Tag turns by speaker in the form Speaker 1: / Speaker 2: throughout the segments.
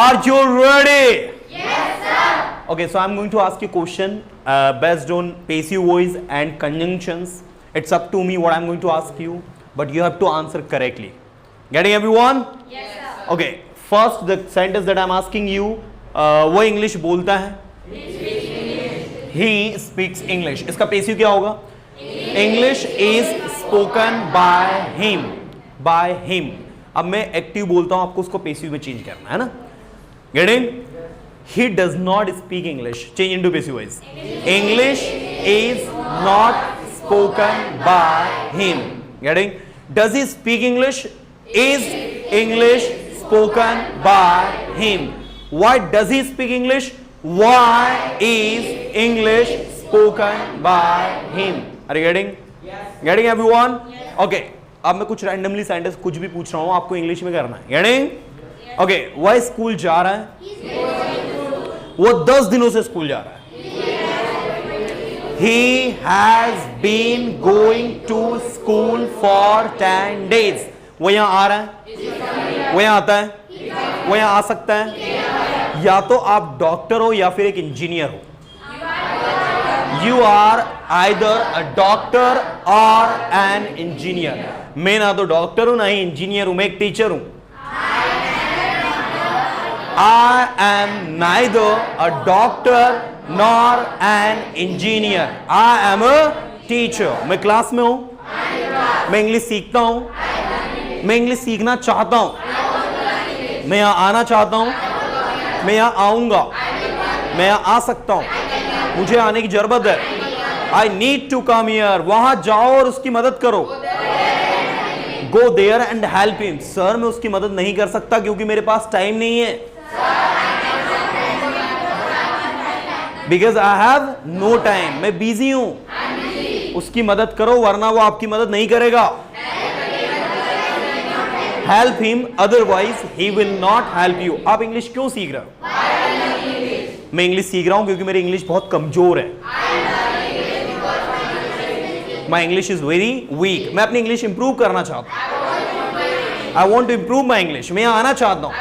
Speaker 1: Are you ready? Yes, sir. Okay, so I'm going to ask you a question based on passive voice and conjunctions. It's up to me what I'm going to ask you, but you have to answer correctly. Getting everyone? Yes, sir. Okay, first the sentence that I'm asking you, वो English बोलता है? He speaks English. इसका passive क्या होगा? English is spoken by him. By him. अब मैं active बोलता हूं, आपको उसको पेसिव में चेंज करना है ना? Getting? He does not speak English. Change into passive voice. English is not spoken by him. Getting? Does he speak English? Is English spoken by him? Why does he speak English? Why is English spoken by him? Are you getting? Yes. Getting everyone? Yes. Okay. अब मैं कुछ randomly sentence कुछ भी पूछ रहा हूँ, आपको English में करना है. Getting? Yes. Okay. वह स्कूल जा रहा है. वो 10 दिनों से स्कूल जा रहा है. He has been going to school for 10 days. वो यहाँ आ रहा है. वो यहाँ आता है. वो यहाँ आ सकता है. या तो आप डॉक्टर हो या फिर एक इंजीनियर हो. You are either a doctor और एन इंजीनियर. मैं ना तो डॉक्टर हूं ना ही इंजीनियर हूं, मैं एक टीचर हूं. I am neither a doctor nor an engineer. I am a teacher. मैं क्लास में हूं. मैं इंग्लिश सीखता हूं. मैं इंग्लिश सीखना चाहता हूं. मैं यहां आना चाहता हूं. मैं यहां आऊंगा. मैं यहां आ सकता हूं. मुझे आने की जरूरत है. I need to come here. वहां जाओ और उसकी मदद करो. Go there and help him. Sir मैं उसकी मदद नहीं कर सकता क्योंकि मेरे पास टाइम नहीं है. Because I have no time. मैं बिजी हूं. उसकी मदद करो वरना वो आपकी मदद नहीं करेगा. Help him otherwise he will not help you. आप इंग्लिश क्यों सीख रहे हो? मैं इंग्लिश सीख रहा हूं क्योंकि मेरी इंग्लिश बहुत कमजोर है. My English is very weak. मैं अपनी इंग्लिश इंप्रूव करना चाहता हूं. I want to improve my English. मैं यहां आना चाहता हूं.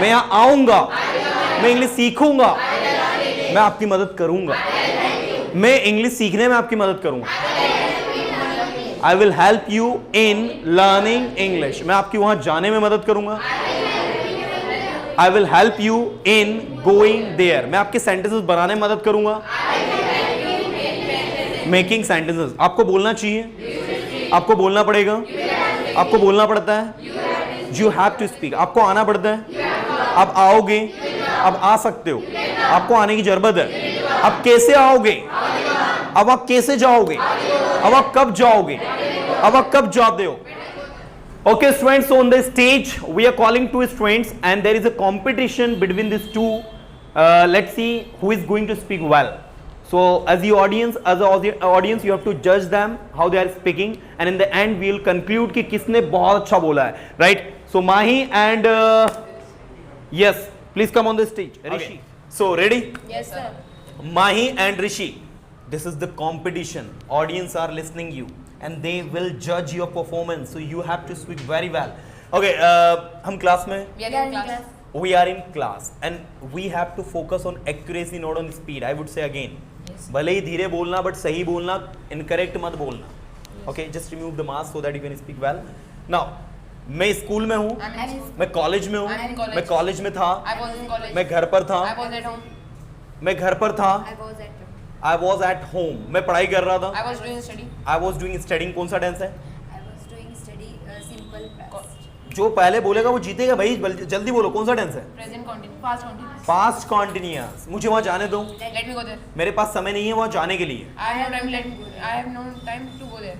Speaker 1: मैं यहां आऊंगा. मैं इंग्लिश सीखूंगा. मैं आपकी मदद करूंगा. मैं इंग्लिश सीखने में आपकी मदद करूंगा. I will help you in learning English. मैं आपकी वहां जाने में मदद करूंगा. I will help you in going there. मैं आपके sentences बनाने में मदद करूंगा. Making sentences. आपको बोलना चाहिए. आपको बोलना पड़ेगा. आपको बोलना पड़ता है. You have to speak. आपको आना पड़ता है. आप आओगे. आप आ सकते हो. आपको आने की जरूरत है. आप कैसे आओगे? अब आप कैसे जाओगे? अब आप कब जाओगे? अब आप कब जाते हो? Okay, students, on the stage we are calling two students and there is a competition between these two. Let's see who is going to speak well. So as the audience, you have to judge them how they are speaking and in the end we will conclude कि किसने बहुत अच्छा बोला है. Right? So Mahi and yes, please come on the stage. Rishi. Okay. So ready?
Speaker 2: Yes, sir.
Speaker 1: Mahi and Rishi. This is the competition. Audience are listening you and they will judge your performance. So you have to speak very well. Okay, हम class में.
Speaker 2: We are in class.
Speaker 1: We are in class and we have to focus on accuracy, not on speed. I would say again.
Speaker 2: Yes.
Speaker 1: भले ही धीरे बोलना but सही बोलना. Incorrect मत बोलना. Okay, just remove the mask so that you can speak well. Now, मैं school में हूँ. मैं कॉलेज में हूँ. मैं कॉलेज में था.
Speaker 2: I was in college.
Speaker 1: मैं घर पर था.
Speaker 2: I was at home.
Speaker 1: मैं घर पर था.
Speaker 2: I was at home.
Speaker 1: I was at home. मैं पढ़ाई कर रहा था.
Speaker 2: I was doing study.
Speaker 1: I was doing studying. कौन सा टेंस है?
Speaker 3: I was doing study simple past.
Speaker 1: जो पहले बोलेगा वो जीतेगा भाई. जल्दी बोलो कौन सा टेंस है?
Speaker 2: Present continuous. Past continuous.
Speaker 1: Past continuous. मुझे वहाँ जाने दो.
Speaker 2: Let me go there.
Speaker 1: मेरे पास समय नहीं है वहाँ जाने के लिए.
Speaker 2: I have no time to go there.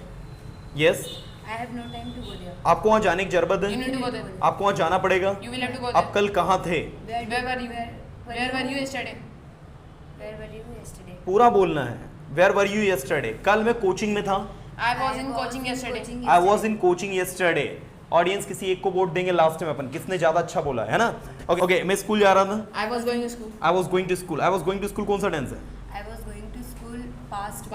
Speaker 1: Yes.
Speaker 3: I have no time to go there.
Speaker 1: आपको वहाँ जाने की जरूरत
Speaker 2: You
Speaker 1: है.
Speaker 2: need to go there.
Speaker 1: आपको वहाँ जाना पड़ेगा.
Speaker 2: You will have to go
Speaker 1: आप
Speaker 2: there.
Speaker 1: कल कहाँ थे?
Speaker 2: Where were you? Where were you yesterday?
Speaker 3: Where were you yesterday?
Speaker 1: पूरा बोलना है. Where were you yesterday? कल मैं कोचिंग में था.
Speaker 2: I was in coaching yesterday.
Speaker 1: I was in coaching yesterday. Audience किसी एक को वोट देंगे लास्ट में अपन किसने ज्यादा अच्छा बोला है ना. ओके ओके मैं स्कूल जा रहा था.
Speaker 2: I was going to school.
Speaker 1: I was going to school. I was going to school कौन सा टेंस है?
Speaker 3: I was going to school past.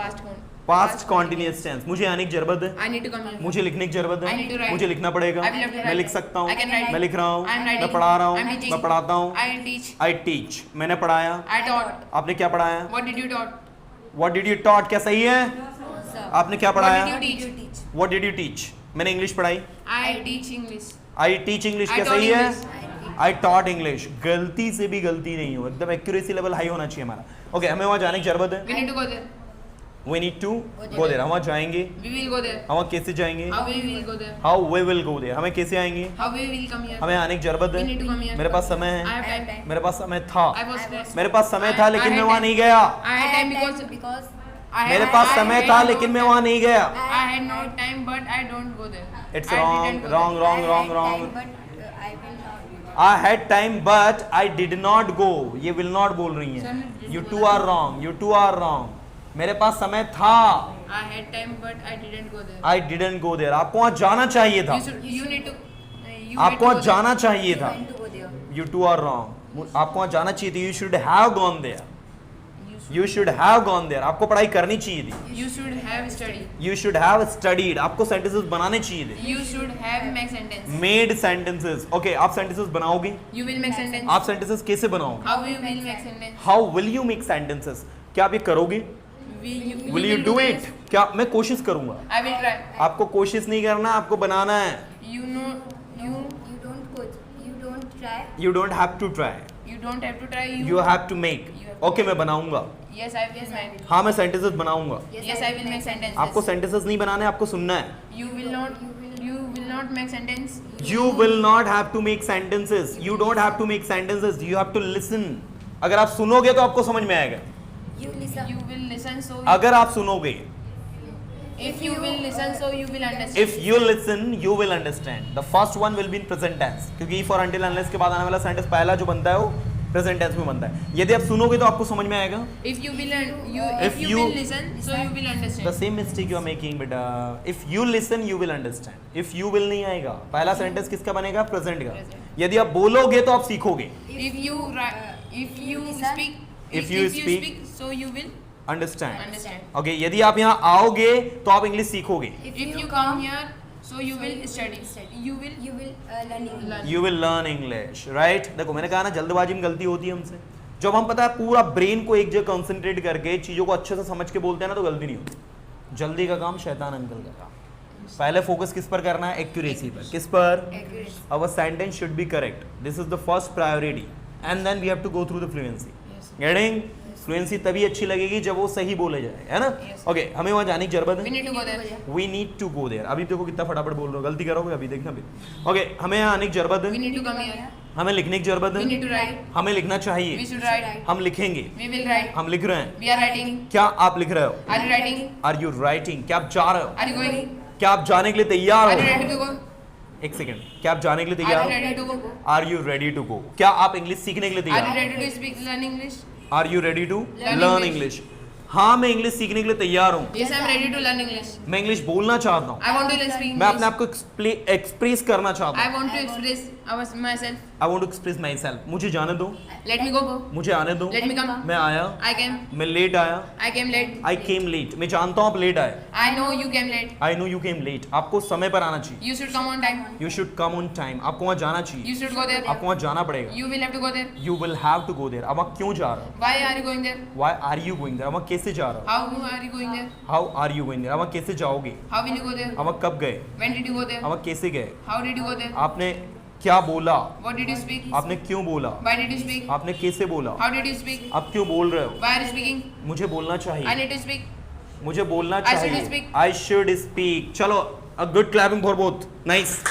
Speaker 1: Past continuous tense. मुझे आने की जरूरत है,
Speaker 2: I need to come here.
Speaker 1: मुझे लिखने की जरूरत
Speaker 2: I need to
Speaker 1: है,
Speaker 2: write.
Speaker 1: मुझे लिखना पड़ेगा,
Speaker 2: I will have to
Speaker 1: मैं
Speaker 2: write.
Speaker 1: लिख सकता हूँ,
Speaker 2: I can write.
Speaker 1: मैं लिख रहा हूँ,
Speaker 2: I am
Speaker 1: मैं
Speaker 2: writing.
Speaker 1: पढ़ा रहा
Speaker 2: I am
Speaker 1: हूँ,
Speaker 2: teaching.
Speaker 1: मैं पढ़ाता हूँ।
Speaker 2: I teach.
Speaker 1: आई टीच, मैंने पढ़ाया।
Speaker 2: I taught.
Speaker 1: आपने क्या पढ़ाया?
Speaker 2: What did you taught?
Speaker 1: What did you taught? क्या सही है?
Speaker 3: Sir.
Speaker 1: आपने क्या
Speaker 2: What
Speaker 1: पढ़ाया?
Speaker 2: did you
Speaker 3: Did
Speaker 2: teach?
Speaker 3: you teach?
Speaker 1: What did you teach? मैंने इंग्लिश पढ़ाई।
Speaker 2: I teach English.
Speaker 1: I teach English,
Speaker 2: I
Speaker 1: क्या
Speaker 2: taught
Speaker 1: सही है?
Speaker 2: English.
Speaker 1: I taught English. गलती से भी गलती नहीं हो, एकदम एक्यूरेसी लेवल हाई होना चाहिए हमारा। ओके, हमें वहाँ जाने की जरूरत है।
Speaker 2: We need to go there.
Speaker 1: We need to go there. हम वहाँ जाएंगे।
Speaker 2: We will go there.
Speaker 1: हम वहाँ कैसे जाएंगे?
Speaker 2: How we will go there?
Speaker 1: How we will go there. हमें कैसे आएंगे?
Speaker 2: How we will come here?
Speaker 1: हमें आने की जरूरत
Speaker 2: We need to come
Speaker 1: है।
Speaker 2: here.
Speaker 1: मेरे पास समय
Speaker 2: I
Speaker 1: है,
Speaker 2: have time.
Speaker 1: मेरे पास समय था,
Speaker 2: I was stressed.
Speaker 1: मेरे पास समय था लेकिन
Speaker 2: I
Speaker 1: मैं
Speaker 2: had
Speaker 1: वहाँ
Speaker 2: time.
Speaker 1: नहीं गया।
Speaker 2: I had time because
Speaker 3: because
Speaker 2: I
Speaker 1: मेरे
Speaker 2: had-
Speaker 1: पास
Speaker 2: I
Speaker 1: समय
Speaker 2: had
Speaker 1: था
Speaker 2: no
Speaker 1: लेकिन मैं
Speaker 2: time.
Speaker 1: वहाँ नहीं गया।
Speaker 2: I had no time, but I don't go there.
Speaker 1: It's
Speaker 2: I
Speaker 1: wrong,
Speaker 2: didn't go
Speaker 1: wrong,
Speaker 2: there.
Speaker 1: wrong,
Speaker 3: I
Speaker 1: wrong,
Speaker 3: had
Speaker 1: wrong.
Speaker 3: time, but I will not do that.
Speaker 1: I had time but I did not go. ये will not बोल रही
Speaker 2: Sir,
Speaker 1: हैं।
Speaker 2: just
Speaker 1: You
Speaker 2: बोला
Speaker 1: two are wrong. You two are wrong. मेरे पास समय था।
Speaker 2: I had time, but I didn't go there.
Speaker 1: I didn't go there. आपको वहाँ जाना चाहिए था।
Speaker 2: You need to. You
Speaker 1: आपको
Speaker 2: had to
Speaker 1: वहाँ
Speaker 2: go there.
Speaker 1: जाना चाहिए
Speaker 3: You
Speaker 1: था।
Speaker 3: went to go there.
Speaker 1: You two are wrong. आपको वहाँ जाना चाहिए था। You should have gone there.
Speaker 2: You
Speaker 1: You should have gone there. आपको पढ़ाई करनी चाहिए थी।
Speaker 2: You should have studied.
Speaker 1: You should have studied. आपको sentences बनाने चाहिए थे।
Speaker 2: You should have make sentence.
Speaker 1: Made sentences. Okay, आप sentences बनाओगे?
Speaker 2: You will make sentence.
Speaker 1: आप sentences कैसे बनाओगे?
Speaker 2: How you will make sentence?
Speaker 1: How will you make sentences? क्या आप ये करोगे? Will you do it? क्या मैं कोशिश करूंगा?
Speaker 2: I will try.
Speaker 1: आपको कोशिश नहीं करना, आपको बनाना है।
Speaker 2: You know. You.
Speaker 3: You don't coach. You don't try.
Speaker 1: You don't have to try.
Speaker 2: You don't have to try.
Speaker 1: You have to make.
Speaker 2: You have to
Speaker 1: Okay, मैं बनाऊंगा।
Speaker 2: Yes, I will make.
Speaker 1: हाँ, मैं sentences बनाऊंगा।
Speaker 2: Yes, I will make sentences.
Speaker 1: आपको sentences नहीं बनाने, आपको सुनना है।
Speaker 2: You will not. You will not make sentence.
Speaker 1: You will not have to make sentences. You don't have to make sentences. You have to listen. अगर आप सुनोगे तो आपको समझ में आएगा।
Speaker 3: You listen.
Speaker 2: You will listen, so.
Speaker 1: अगर आप सुनोगे,
Speaker 2: If you will listen, so you will understand.
Speaker 1: if you listen, you will understand. The first one will be in present tense. क्योंकि if और until unless के बाद आने वाला sentence पहला जो बनता है वो present tense में बनता है। यदि आप सुनोगे तो आपको समझ में आएगा।
Speaker 2: If you will,
Speaker 1: If
Speaker 2: if you
Speaker 1: you-
Speaker 2: will listen, so you will
Speaker 1: The
Speaker 2: understand.
Speaker 1: same mistake you are making, बेटा। If you listen, you will understand. If you will नहीं आएगा। पहला sentence किसका बनेगा? Present का।
Speaker 2: Present.
Speaker 1: यदि आप बोलोगे तो आप सीखोगे।
Speaker 2: If you if you
Speaker 3: listen,
Speaker 2: speak,
Speaker 1: if you speak,
Speaker 2: so you will
Speaker 1: Understand.
Speaker 2: understand.
Speaker 1: Okay, यदि आप यहाँ आओगे तो आप इंग्लिश सीखोगे।
Speaker 2: If you come here, so you will study. You will
Speaker 3: You will learn English.
Speaker 2: learn.
Speaker 1: You will learn English, right? देखो मैंने कहा ना जल्दबाजी में गलती होती है हमसे। जब हम पता है पूरा ब्रेन को एक जगह कंसंट्रेट करके चीज़ों को अच्छे से समझ के बोलते हैं ना तो गलती नहीं होती। जल्दी का काम शैतान अंकल का काम। पहले फोकस किस पर करना है? एक्यूरेसी पर। किस पर?
Speaker 3: Accuracy.
Speaker 1: Our sentence should be correct. This is the first priority, and then we have to go through the fluency.
Speaker 2: Yes.
Speaker 1: Getting? Fluency तभी अच्छी लगेगी जब वो सही बोले जाए, है ना?
Speaker 2: Yes.
Speaker 1: ओके, हमें वहाँ जाने की जरूरत
Speaker 2: We
Speaker 1: है।
Speaker 2: need to go there.
Speaker 1: We need to go there. अभी देखो कितना फटाफट बोल रहे हो, गलती करोगे अभी देखना भी। ओके, हमें यहाँ आने की जरूरत
Speaker 2: We
Speaker 1: है,
Speaker 2: need to come here.
Speaker 1: हमें लिखने की जरूरत
Speaker 2: We need to
Speaker 1: है,
Speaker 2: write.
Speaker 1: हमें लिखना
Speaker 2: We
Speaker 1: चाहिए,
Speaker 2: should write.
Speaker 1: हम लिखेंगे,
Speaker 2: We will write.
Speaker 1: हम लिख रहे हैं।
Speaker 2: We are writing.
Speaker 1: क्या आप लिख रहे हो?
Speaker 2: Are you writing?
Speaker 1: Are you writing? क्या आप जा रहे हो?
Speaker 2: Are you going?
Speaker 1: क्या आप जाने के लिए तैयार
Speaker 2: Are you ready
Speaker 1: हो?
Speaker 2: to go?
Speaker 1: एक सेकेंड, क्या आप जाने के लिए
Speaker 2: Are you
Speaker 1: तैयार
Speaker 2: ready to go?
Speaker 1: हो? Are you ready to go? क्या आप इंग्लिश सीखने के लिए
Speaker 2: Are you
Speaker 1: तैयार
Speaker 2: ready to speak, learn English?
Speaker 1: हो? Are you ready to
Speaker 2: Learn
Speaker 1: learn
Speaker 2: English.
Speaker 1: English? हाँ, मैं इंग्लिश सीखने के लिए तैयार हूँ।
Speaker 2: Yes, I am ready to learn English.
Speaker 1: मैं इंग्लिश बोलना चाहता हूँ,
Speaker 2: I want to speak
Speaker 1: मैं अपने
Speaker 2: English.
Speaker 1: आप को एक्सप्रेस करना चाहता
Speaker 2: I
Speaker 1: हूँ।
Speaker 2: want to express myself.
Speaker 1: I want to express myself. मुझे जाने दो,
Speaker 2: Let me go.
Speaker 1: मुझे आने दो।
Speaker 2: Let me come.
Speaker 1: मैं आया,
Speaker 2: I came.
Speaker 1: मैं लेट आया।
Speaker 2: I came late.
Speaker 1: I came late. मैं जानता हूँ आप लेट आए।
Speaker 2: I know you came late.
Speaker 1: I know you came late. आपको समय पर आना चाहिए।
Speaker 2: You should come on time.
Speaker 1: You should come on time. आपको वहाँ जाना चाहिए,
Speaker 2: You should go there.
Speaker 1: आपको वहाँ जाना पड़ेगा।
Speaker 2: You will have to go there.
Speaker 1: You will have to go there. अब आप क्यों जा रहे हो?
Speaker 2: Why are you going there?
Speaker 1: Why are you going there? अब आप कैसे जा रहे हो?
Speaker 2: How are you going there?
Speaker 1: How are you going there? अब आप कैसे जाओगे?
Speaker 2: How will you go there?
Speaker 1: अब आप कब गए?
Speaker 2: When did you go there?
Speaker 1: अब आप कैसे गए?
Speaker 2: How did you go there?
Speaker 1: आपने क्या बोला?
Speaker 2: What did you speak?
Speaker 1: आपने क्यों बोला?
Speaker 2: Why did you speak?
Speaker 1: आपने कैसे बोला?
Speaker 2: How did you speak?
Speaker 1: आप क्यों बोल रहे हो?
Speaker 2: Why are you speaking?
Speaker 1: मुझे बोलना
Speaker 2: I
Speaker 1: चाहिए,
Speaker 2: need to speak.
Speaker 1: मुझे बोलना
Speaker 2: I should
Speaker 1: चाहिए।
Speaker 2: speak.
Speaker 1: I should speak. चलो, a good clapping for both. Nice.